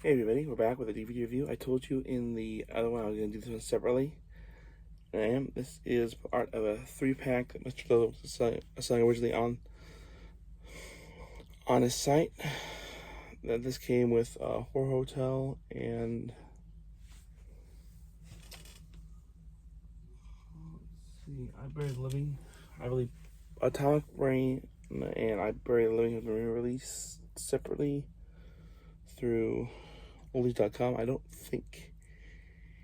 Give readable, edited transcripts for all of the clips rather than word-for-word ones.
Hey everybody, we're back with a DVD review. I told you in the other one I was going to do this one separately. And I am. This is part of a 3-pack that Mr. Lowe was selling originally on his site. That this came with Horror Hotel and let's see, I Buried the Living. I believe Atomic Brain and I Buried the Living have been released separately through oldies.com. I don't think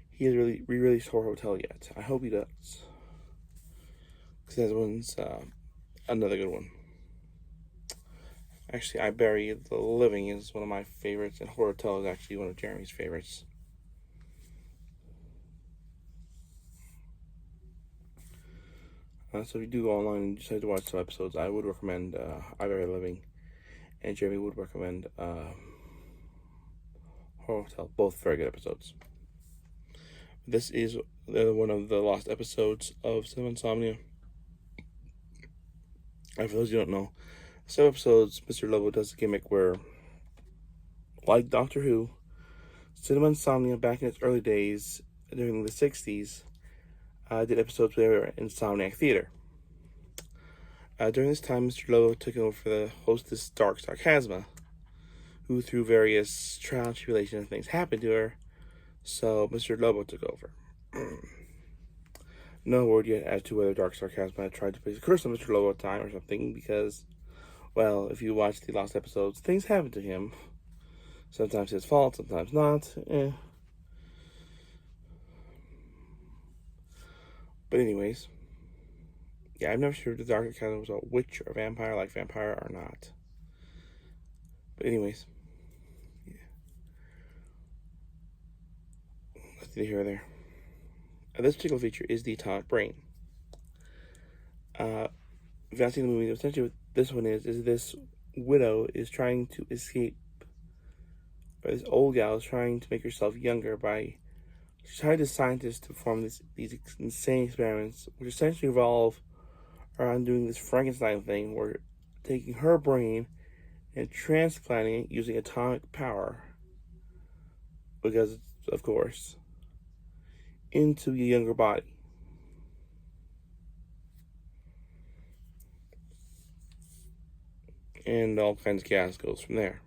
he has really re-released Horror Hotel yet. I hope he does, because that one's another good one. Actually, I Bury the Living is one of my favorites, and Horror Hotel is actually one of Jeremy's favorites. So if you do go online and decide to watch some episodes, I would recommend I Bury the Living, and Jeremy would recommend Horror Hotel. Both very good episodes. This is one of the lost episodes of Cinema Insomnia. And for those who don't know, some episodes, Mr. Lobo does a gimmick where, like Doctor Who, Cinema Insomnia back in its early days, during the 60s, did episodes where they were in Insomniac Theater. During this time, Mr. Lobo took over for the hostess Dark Sarcasma, who through various trials and tribulations things happened to her, so Mr. Lobo took over. No word yet as to whether Dark Sarcasma had tried to place a curse on Mr. Lobo at the time or something, because, well, if you watch the lost episodes, things happen to him. Sometimes his fault, sometimes not. But anyways, yeah, I'm never sure if the Dark Sarcasma was a witch or a vampire, like vampire or not. But anyways, yeah. Let's see here or there. This particular feature is the Atomic Brain. If you've not seen the movie, essentially what this one is this widow is trying to escape, or this old gal is trying to make herself younger by, she's hired a scientist to perform these insane experiments, which essentially revolve around doing this Frankenstein thing, where taking her brain and transplanting it using atomic power, because, of course, into a younger body. And all kinds of chaos goes from there.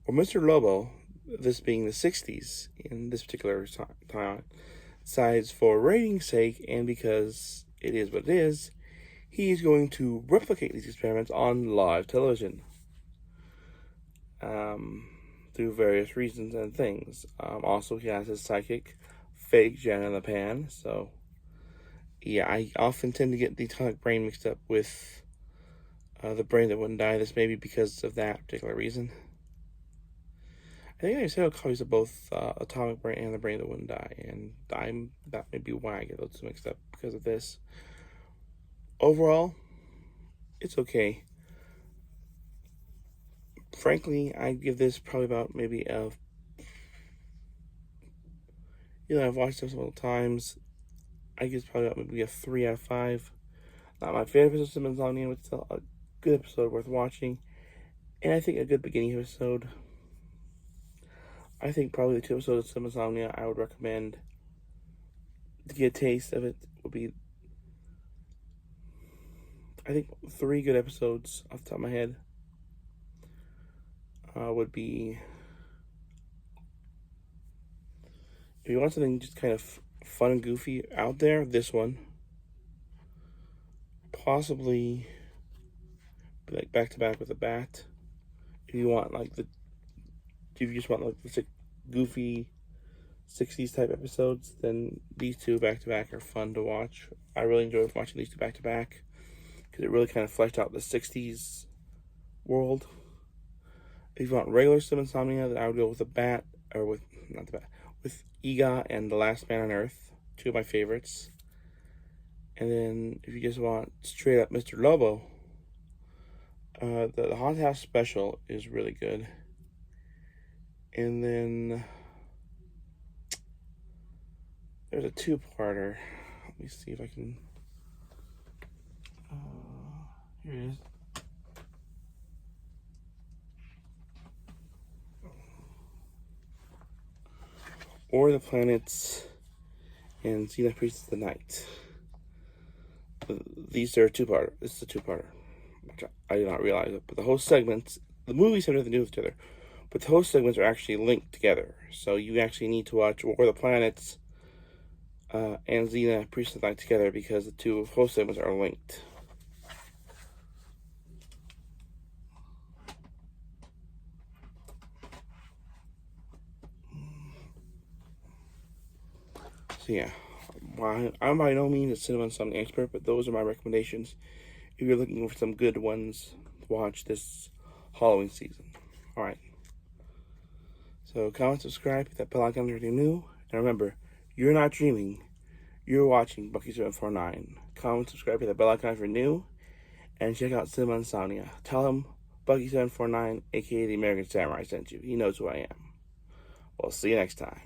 Well, Mr. Lobo, this being the 60s in this particular time, decides for ratings' sake and because it is what it is, he's going to replicate these experiments on live television. Through various reasons and things. Also, he has his psychic, fake Jen in the Pan. So, yeah, I often tend to get the Atomic Brain mixed up with the Brain That Wouldn't Die. This may be because of that particular reason. I think I have several copies of both Atomic Brain and the Brain That Wouldn't Die, and that may be why I get those mixed up, because of this. Overall, it's okay. Frankly, I give this probably about maybe I've watched this several times. I guess probably about maybe a 3 out of 5. Not my favorite episode of Cinema Insomnia, but still a good episode worth watching. And I think a good beginning episode. I think probably the 2 episodes of Cinema Insomnia I would recommend to get a taste of it would be, I think 3 good episodes off the top of my head would be, if you want something just kind of fun and goofy out there, this one. Possibly like Back to Back with a Bat. If you just want like the goofy 60s type episodes, then these 2 back to back are fun to watch. I really enjoyed watching these 2 back to back because it really kind of fleshed out the 60s world. If you want regular Cinema Insomnia, then I would go with the Bat, or with Ega and The Last Man on Earth, 2 of my favorites. And then if you just want straight up Mr. Lobo, the Haunted House special is really good. And then there's a 2-parter. Let me see if I can. Here it is. War of the Planets, and Xena Priest of the Night. These are two-parter. This is a two-parter, which I did not realize it. But the whole segments, the movies have nothing to do with each other, but the whole segments are actually linked together. So you actually need to watch War of the Planets and Xena Priest of the Night together because the two whole segments are linked. So yeah, I'm by no means a cinema insomnia expert, but those are my recommendations if you're looking for some good ones to watch this Halloween season. Alright. So comment, subscribe, hit that bell icon if you're new. And remember, you're not dreaming, you're watching Bucky749. Comment, subscribe, hit that bell icon if you're new. And check out Cinema Insomnia. Tell him Bucky749, aka the American Samurai, sent you. He knows who I am. We'll see you next time.